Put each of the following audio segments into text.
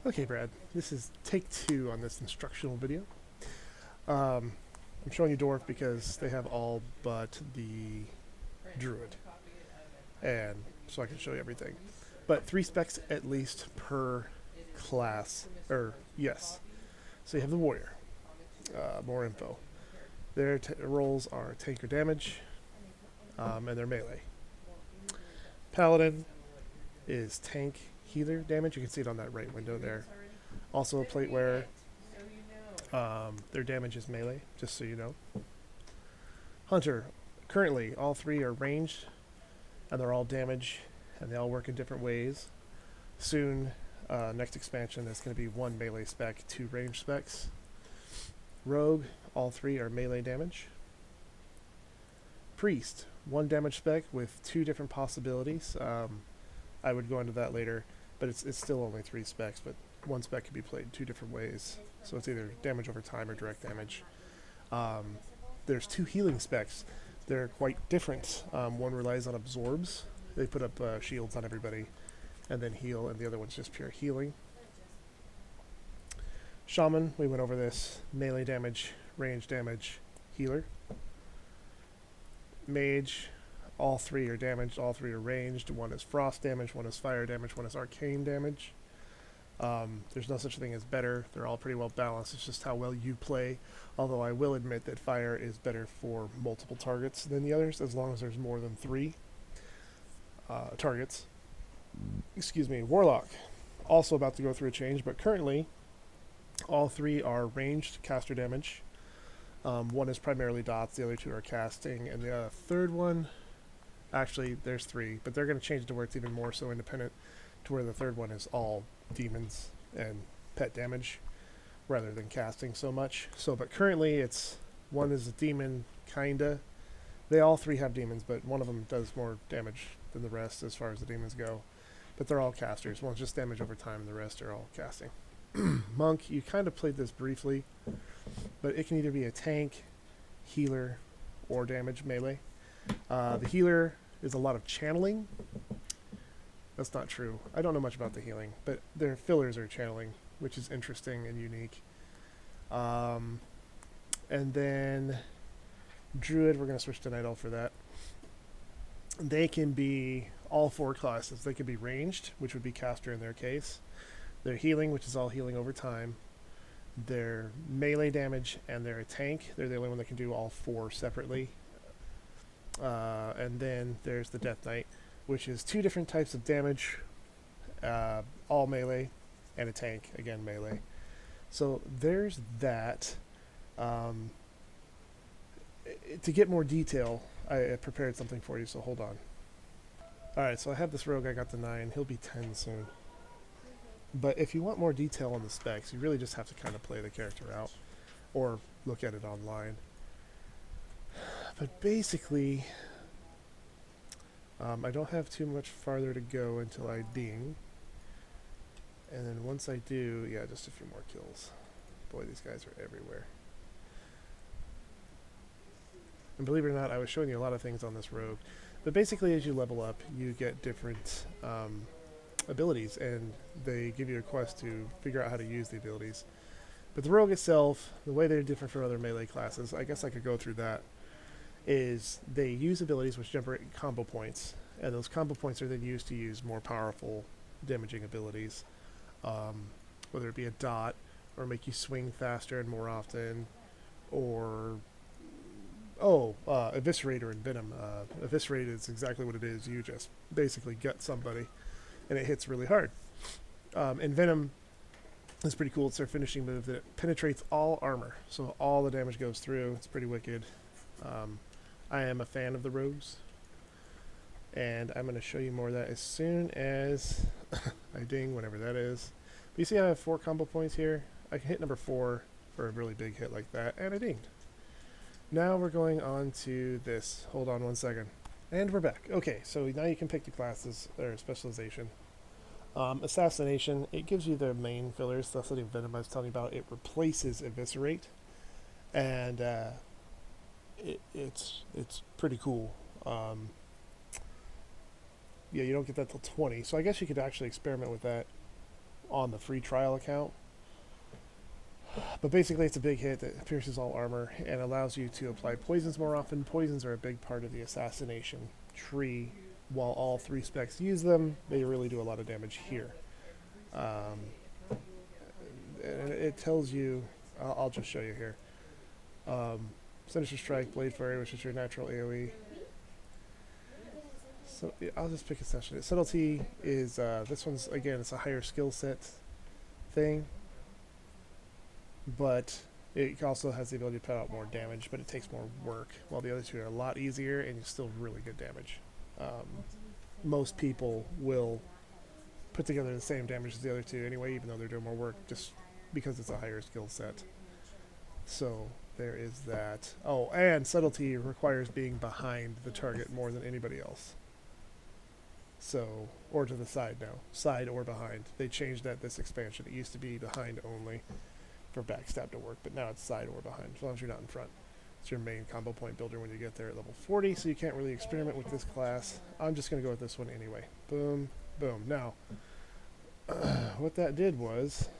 Okay, Brad, this is take two on this instructional video. Um, I'm showing you Dwarf because they have all but the Druid, and so I can show you everything. But three specs at least per class, or yes. So you have the Warrior, more info. Their roles are tank or damage, and they're melee. Paladin is tank, healer, damage. You can see it on that right window there. Also a plate wearer. Their damage is melee, just so you know. Hunter, currently all three are ranged, and they're all damage, and they all work in different ways. Soon, next expansion, there's going to be one melee spec, two range specs. Rogue, all three are melee damage. Priest, one damage spec with two different possibilities. I would go into that later, but it's still only three specs, but one spec can be played two different ways. So it's either damage over time or direct damage. There's two healing specs. They're quite different. One relies on absorbs. They put up shields on everybody and then heal, and the other one's just pure healing. Shaman, we went over this. Melee damage, range damage, healer. Mage, all three are damaged, all three are ranged. One is frost damage, one is fire damage, one is arcane damage. There's no such thing as better. They're all pretty well balanced. It's just how well you play. Although I will admit that fire is better for multiple targets than the others, as long as there's more than three targets. Excuse me. Warlock, also about to go through a change, but currently all three are ranged caster damage. One is primarily dots, the other two are casting, and the third one, actually there's three, but they're going to change it to where it's even more so independent, to where the third one is all demons and pet damage rather than casting so much. So, but currently it's one is a demon, kinda. They all three have demons, but one of them does more damage than the rest as far as the demons go. But they're all casters. One's just damage over time, and the rest are all casting. Monk, you kind of played this briefly, but it can either be a tank, healer, or damage melee. The healer is a lot of channeling. That's not true. I don't know much about the healing, but their fillers are channeling, which is interesting and unique. And then Druid, we're going to switch to Night Elf for that. They can be all four classes. They can be ranged, which would be caster in their case. They're healing, which is all healing over time. They're melee damage, and they're a tank. They're the only one that can do all four separately. And then there's the Death Knight, which is two different types of damage, all melee, and a tank, again melee. So there's that. To get more detail, I prepared something for you, so hold on. Alright, so I have this rogue, I got the 9, he'll be 10 soon. But if you want more detail on the specs, you really just have to kind of play the character out, or look at it online. But basically, I don't have too much farther to go until I ding. And then once I do, yeah, just a few more kills. Boy, these guys are everywhere. And believe it or not, I was showing you a lot of things on this rogue. But basically, as you level up, you get different abilities, and they give you a quest to figure out how to use the abilities. But the rogue itself, the way they're different from other melee classes, I guess I could go through that, is they use abilities which generate combo points, and those combo points are then used to use more powerful damaging abilities, whether it be a dot, or make you swing faster and more often, or Eviscerator and Venom. Eviscerate is exactly what it is. You just basically gut somebody, and it hits really hard. And Venom is pretty cool. It's their finishing move that penetrates all armor, so all the damage goes through. It's pretty wicked. I am a fan of the rogues, and I'm going to show you more of that as soon as I ding, whatever that is. But you see I have 4 combo points here. I can hit number 4 for a really big hit like that, and I dinged. Now we're going on to this. Hold on one second. And we're back. Okay, so now you can pick the classes, or specialization. Assassination, it gives you the main fillers. That's what Venom I was telling you about. It replaces Eviscerate. And it's pretty cool. Yeah, you don't get that till 20. So I guess you could actually experiment with that on the free trial account. But basically, it's a big hit that pierces all armor and allows you to apply poisons more often. Poisons are a big part of the assassination tree. While all 3 specs use them, they really do a lot of damage here. And it tells you, I'll just show you here. Sinister Strike, Blade Flurry, which is your natural AoE. So I'll just pick a session. Subtlety is, this one's, again, it's a higher skill set thing. But it also has the ability to put out more damage, but it takes more work. While the other 2 are a lot easier and you still really good damage. Most people will put together the same damage as the other 2 anyway, even though they're doing more work, just because it's a higher skill set. So there is that. Oh, and Subtlety requires being behind the target more than anybody else. So, or to the side now. Side or behind. They changed that this expansion. It used to be behind only for backstab to work, but now it's side or behind, as long as you're not in front. It's your main combo point builder when you get there at level 40, so you can't really experiment with this class. I'm just going to go with this one anyway. Boom, boom. Now, what that did was,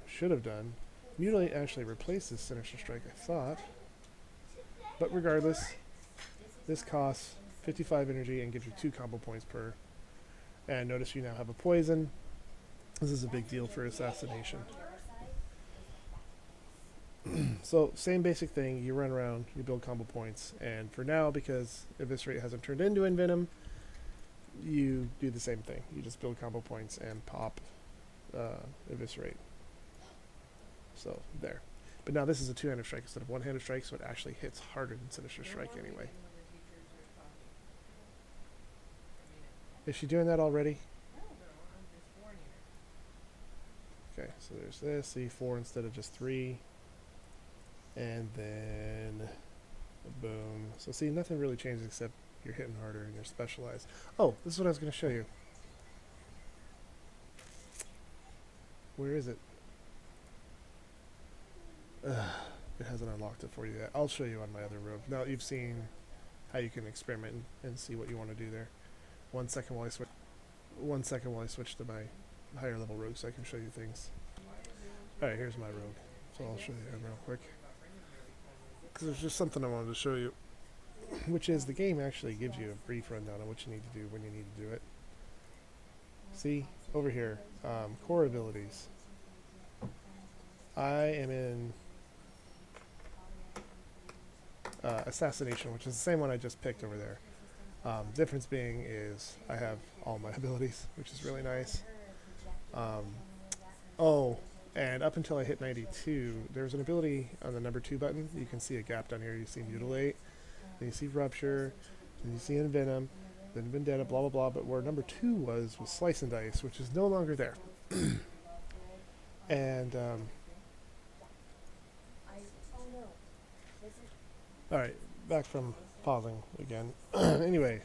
should have done, Mutilate actually replaces Sinister Strike, I thought. But regardless, this costs 55 energy and gives you 2 combo points per. And notice you now have a poison. This is a big deal for assassination. So, same basic thing, you run around, you build combo points, and for now, because Eviscerate hasn't turned into Envenom, you do the same thing. You just build combo points and pop Eviscerate. So, there. But now this is a 2-handed strike instead of 1-handed strike, so it actually hits harder than Sinister Strike anyway. Is she doing that already? Okay, so there's this, see 4 instead of just 3. And then, boom. So see, nothing really changes except you're hitting harder and you're specialized. Oh, this is what I was going to show you. Where is it? It hasn't unlocked it for you yet. I'll show you on my other rogue. Now that you've seen how you can experiment and see what you want to do there. 1 second while I switch. 1 second while I switch to my higher level rogue so I can show you things. Alright, here's my rogue. So I'll show you him real quick. Because there's just something I wanted to show you. Which is the game actually gives you a brief rundown on what you need to do when you need to do it. See, over here, core abilities. I am in Assassination, which is the same one I just picked over there. Difference being is I have all my abilities, which is really nice. Oh, and up until I hit 92, there's an ability on the number 2 button. You can see a gap down here. You see Mutilate, then you see Rupture, then you see Envenom, then Vendetta, blah, blah, blah. But where number 2 was Slice and Dice, which is no longer there. And, alright, back from pausing again. Anyway,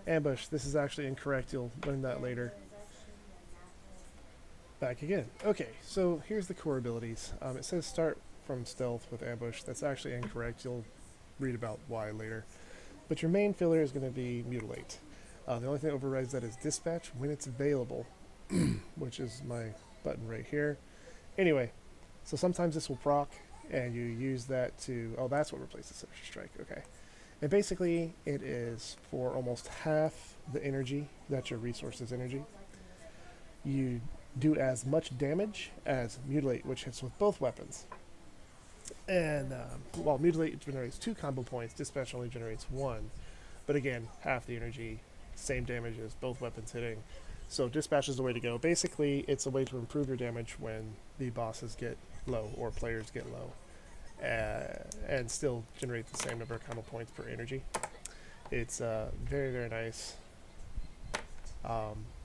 Ambush, this is actually incorrect. You'll learn that later. Back again. Okay, so here's the core abilities. It says start from stealth with Ambush. That's actually incorrect. You'll read about why later. But your main filler is going to be Mutilate. The only thing that overrides that is Dispatch when it's available, which is my button right here. Anyway, so sometimes this will proc, and you use that to... Oh, that's what replaces Sinister Strike. Okay. And basically, it is for almost half the energy. That's your resources energy. You do as much damage as Mutilate, which hits with both weapons. And while Mutilate generates 2 combo points, Dispatch only generates 1. But again, half the energy, same damage as both weapons hitting. So Dispatch is the way to go. Basically, it's a way to improve your damage when the bosses get low or players get low. And still generate the same number of combo points per energy. It's very, very nice.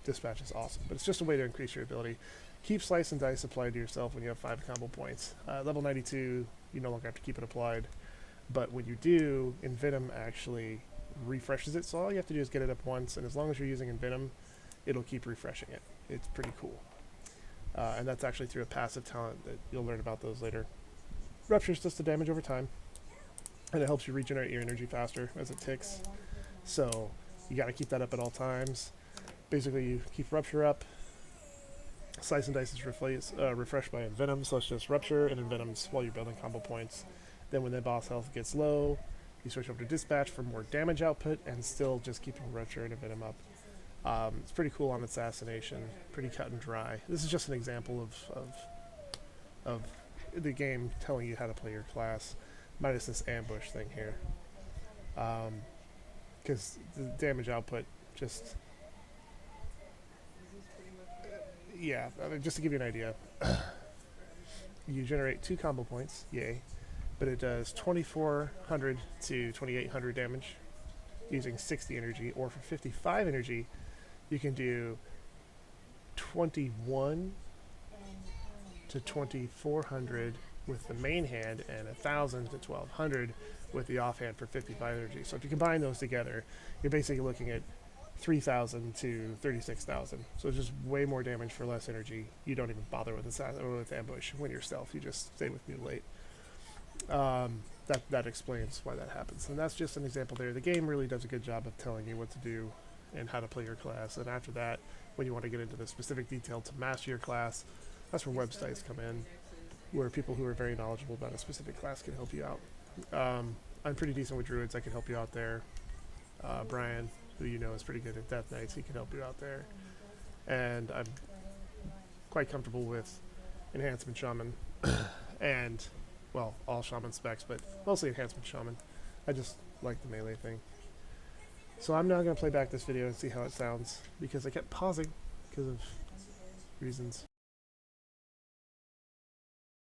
Dispatch is awesome, but it's just a way to increase your ability. Keep Slice and Dice applied to yourself when you have 5 combo points. Level 92, you no longer have to keep it applied, but when you do, Envenom actually refreshes it, so all you have to do is get it up once, and as long as you're using Envenom, it'll keep refreshing it. It's pretty cool. And that's actually through a passive talent that you'll learn about those later. Ruptures does the damage over time, and it helps you regenerate your energy faster as it ticks, so you got to keep that up at all times. Basically, you keep Rupture up. Slice and Dice is refreshed by Envenom, so it's just Rupture and Envenoms while you're building combo points. Then when the boss health gets low, you switch over to Dispatch for more damage output and still just keeping Rupture and Envenom up. It's pretty cool on Assassination, pretty cut and dry. This is just an example of the game telling you how to play your class, minus this ambush thing here. Because the damage output just... Yeah, just to give you an idea, you generate 2 combo points, yay, but it does 2400 to 2800 damage using 60 energy, or for 55 energy, you can do 21 to 2400 with the main hand and 1000 to 1200 with the offhand for 55 energy. So if you combine those together, you're basically looking at 3,000 to 36,000. So it's just way more damage for less energy. You don't even bother with ambush when you're stealth. You just stay with mutilate. That explains why that happens. And that's just an example there. The game really does a good job of telling you what to do and how to play your class. And after that, when you want to get into the specific detail to master your class, that's where websites come in, where people who are very knowledgeable about a specific class can help you out. I'm pretty decent with druids. I can help you out there. Brian, who you know is pretty good at Death Knights, he can help you out there. And I'm quite comfortable with Enhancement Shaman and, well, all Shaman specs, but mostly Enhancement Shaman. I just like the melee thing. So I'm now going to play back this video and see how it sounds, because I kept pausing because of reasons.